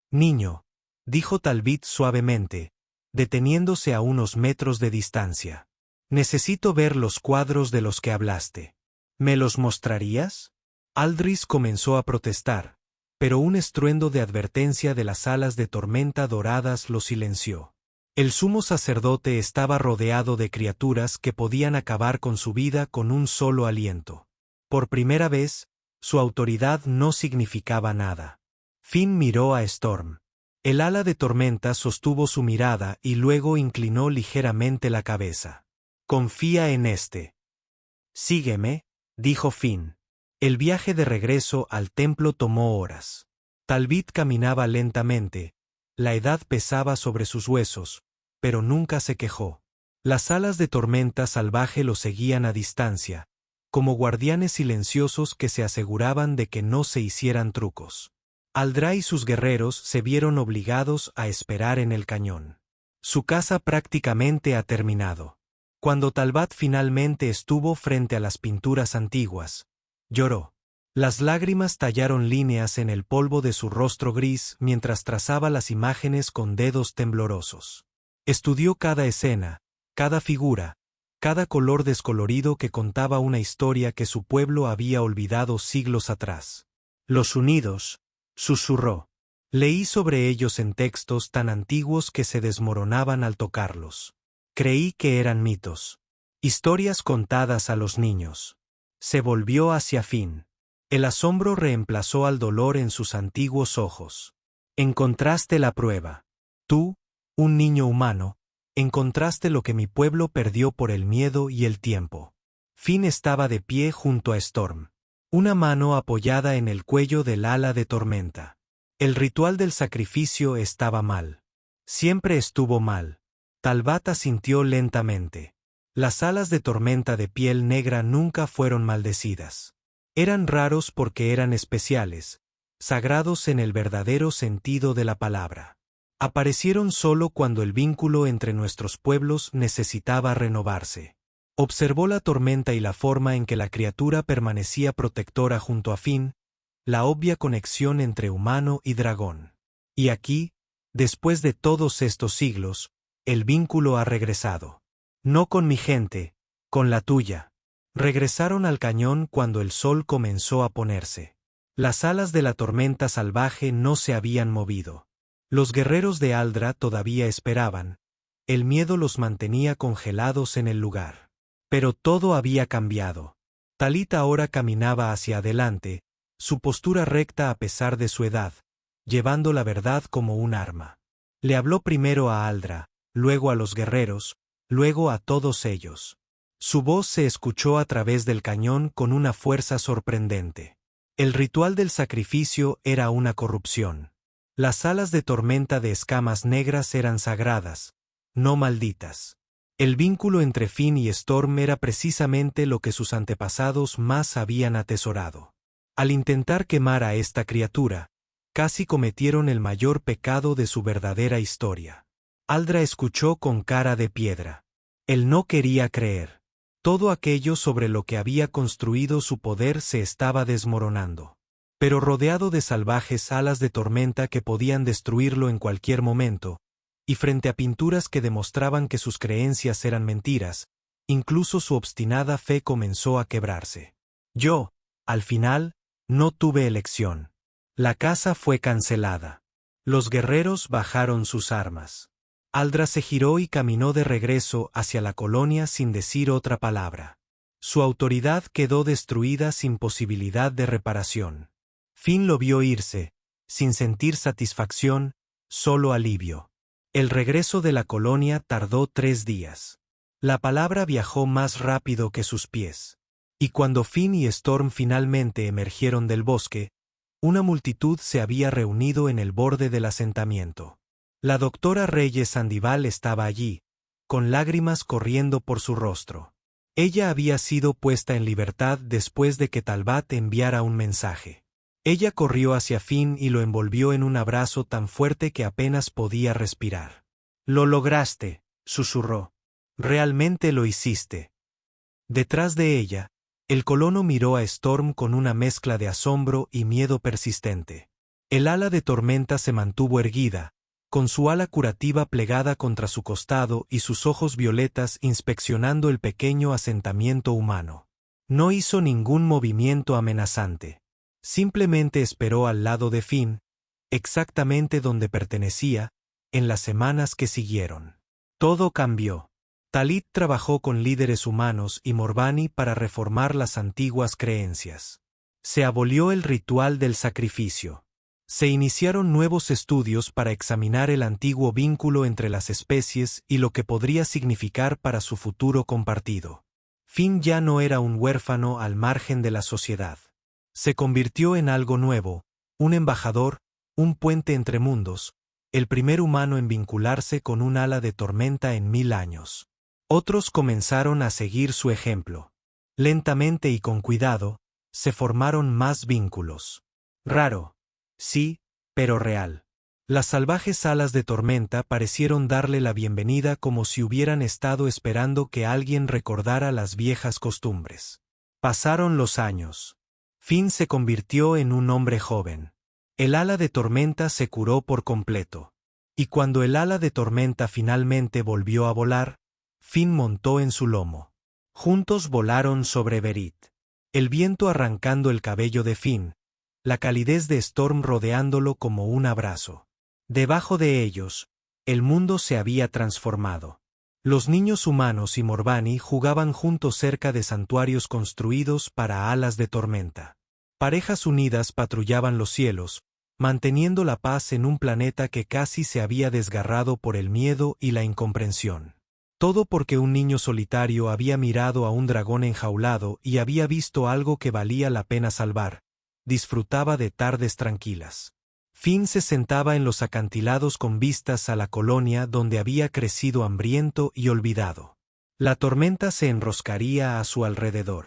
«Niño», dijo Talbot suavemente, deteniéndose a unos metros de distancia. «Necesito ver los cuadros de los que hablaste. ¿Me los mostrarías?» Aldris comenzó a protestar, pero un estruendo de advertencia de las alas de tormenta doradas lo silenció. El sumo sacerdote estaba rodeado de criaturas que podían acabar con su vida con un solo aliento. Por primera vez, su autoridad no significaba nada. Finn miró a Storm. El ala de tormenta sostuvo su mirada y luego inclinó ligeramente la cabeza. «Confía en este». «Sígueme», dijo Finn. El viaje de regreso al templo tomó horas. Talbot caminaba lentamente. La edad pesaba sobre sus huesos, pero nunca se quejó. Las alas de tormenta salvaje lo seguían a distancia, como guardianes silenciosos que se aseguraban de que no se hicieran trucos. Aldra y sus guerreros se vieron obligados a esperar en el cañón. Su caza prácticamente ha terminado. Cuando Talbot finalmente estuvo frente a las pinturas antiguas, lloró. Las lágrimas tallaron líneas en el polvo de su rostro gris mientras trazaba las imágenes con dedos temblorosos. Estudió cada escena, cada figura, cada color descolorido que contaba una historia que su pueblo había olvidado siglos atrás. «Los unidos», susurró. Leí sobre ellos en textos tan antiguos que se desmoronaban al tocarlos. Creí que eran mitos. Historias contadas a los niños. Se volvió hacia Finn. El asombro reemplazó al dolor en sus antiguos ojos. «Encontraste la prueba. Tú, un niño humano, Encontraste lo que mi pueblo perdió por el miedo y el tiempo. Finn estaba de pie junto a Storm. Una mano apoyada en el cuello del ala de tormenta. El ritual del sacrificio estaba mal. Siempre estuvo mal. Talbot asintió lentamente. Las alas de tormenta de piel negra nunca fueron maldecidas. Eran raros porque eran especiales, sagrados en el verdadero sentido de la palabra. Aparecieron solo cuando el vínculo entre nuestros pueblos necesitaba renovarse. Observó la tormenta y la forma en que la criatura permanecía protectora junto a Finn, la obvia conexión entre humano y dragón. Y aquí, después de todos estos siglos, el vínculo ha regresado. No con mi gente, con la tuya. Regresaron al cañón cuando el sol comenzó a ponerse. Las alas de la tormenta salvaje no se habían movido. Los guerreros de Aldra todavía esperaban. El miedo los mantenía congelados en el lugar. Pero todo había cambiado. Talit ahora caminaba hacia adelante, su postura recta a pesar de su edad, llevando la verdad como un arma. Le habló primero a Aldra, luego a los guerreros, luego a todos ellos. Su voz se escuchó a través del cañón con una fuerza sorprendente. El ritual del sacrificio era una corrupción. Las alas de tormenta de escamas negras eran sagradas, no malditas. El vínculo entre Finn y Storm era precisamente lo que sus antepasados más habían atesorado. Al intentar quemar a esta criatura, casi cometieron el mayor pecado de su verdadera historia. Aldra escuchó con cara de piedra. Él no quería creer. Todo aquello sobre lo que había construido su poder se estaba desmoronando. Pero rodeado de salvajes alas de tormenta que podían destruirlo en cualquier momento, y frente a pinturas que demostraban que sus creencias eran mentiras, incluso su obstinada fe comenzó a quebrarse. Yo, al final, no tuve elección. La caza fue cancelada. Los guerreros bajaron sus armas. Aldra se giró y caminó de regreso hacia la colonia sin decir otra palabra. Su autoridad quedó destruida sin posibilidad de reparación. Finn lo vio irse, sin sentir satisfacción, solo alivio. El regreso de la colonia tardó 3 días. La palabra viajó más rápido que sus pies. Y cuando Finn y Storm finalmente emergieron del bosque, una multitud se había reunido en el borde del asentamiento. La doctora Reyes Sandival estaba allí, con lágrimas corriendo por su rostro. Ella había sido puesta en libertad después de que Talbot enviara un mensaje. Ella corrió hacia Finn y lo envolvió en un abrazo tan fuerte que apenas podía respirar. «Lo lograste», susurró. «Realmente lo hiciste». Detrás de ella, el colono miró a Storm con una mezcla de asombro y miedo persistente. El ala de tormenta se mantuvo erguida, con su ala curativa plegada contra su costado y sus ojos violetas inspeccionando el pequeño asentamiento humano. No hizo ningún movimiento amenazante. Simplemente esperó al lado de Finn, exactamente donde pertenecía, en las semanas que siguieron. Todo cambió. Talit trabajó con líderes humanos y Morbani para reformar las antiguas creencias. Se abolió el ritual del sacrificio. Se iniciaron nuevos estudios para examinar el antiguo vínculo entre las especies y lo que podría significar para su futuro compartido. Finn ya no era un huérfano al margen de la sociedad. Se convirtió en algo nuevo, un embajador, un puente entre mundos, el primer humano en vincularse con un ala de tormenta en 1000 años. Otros comenzaron a seguir su ejemplo. Lentamente y con cuidado, se formaron más vínculos. Raro. Sí, pero real. Las salvajes alas de tormenta parecieron darle la bienvenida como si hubieran estado esperando que alguien recordara las viejas costumbres. Pasaron los años. Finn se convirtió en un hombre joven. El ala de tormenta se curó por completo. Y cuando el ala de tormenta finalmente volvió a volar, Finn montó en su lomo. Juntos volaron sobre Berit. El viento arrancando el cabello de Finn, la calidez de Storm rodeándolo como un abrazo. Debajo de ellos, el mundo se había transformado. Los niños humanos y Morbani jugaban juntos cerca de santuarios construidos para alas de tormenta. Parejas unidas patrullaban los cielos, manteniendo la paz en un planeta que casi se había desgarrado por el miedo y la incomprensión. Todo porque un niño solitario había mirado a un dragón enjaulado y había visto algo que valía la pena salvar. Disfrutaba de tardes tranquilas. Finn se sentaba en los acantilados con vistas a la colonia donde había crecido hambriento y olvidado. La tormenta se enroscaría a su alrededor.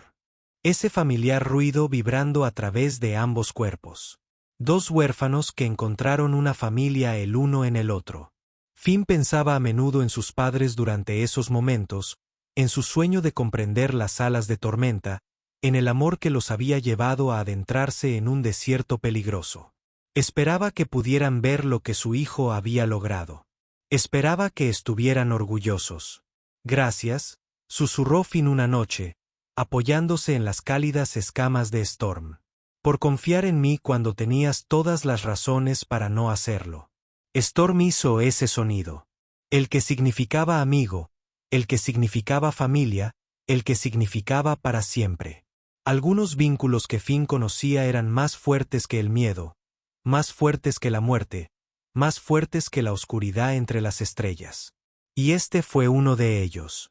Ese familiar ruido vibrando a través de ambos cuerpos. Dos huérfanos que encontraron una familia el uno en el otro. Finn pensaba a menudo en sus padres durante esos momentos, en su sueño de comprender las alas de tormenta, en el amor que los había llevado a adentrarse en un desierto peligroso. Esperaba que pudieran ver lo que su hijo había logrado. Esperaba que estuvieran orgullosos. Gracias, susurró Finn una noche, apoyándose en las cálidas escamas de Storm. Por confiar en mí cuando tenías todas las razones para no hacerlo. Storm hizo ese sonido. El que significaba amigo, el que significaba familia, el que significaba para siempre. Algunos vínculos que Finn conocía eran más fuertes que el miedo, más fuertes que la muerte, más fuertes que la oscuridad entre las estrellas. Y este fue uno de ellos.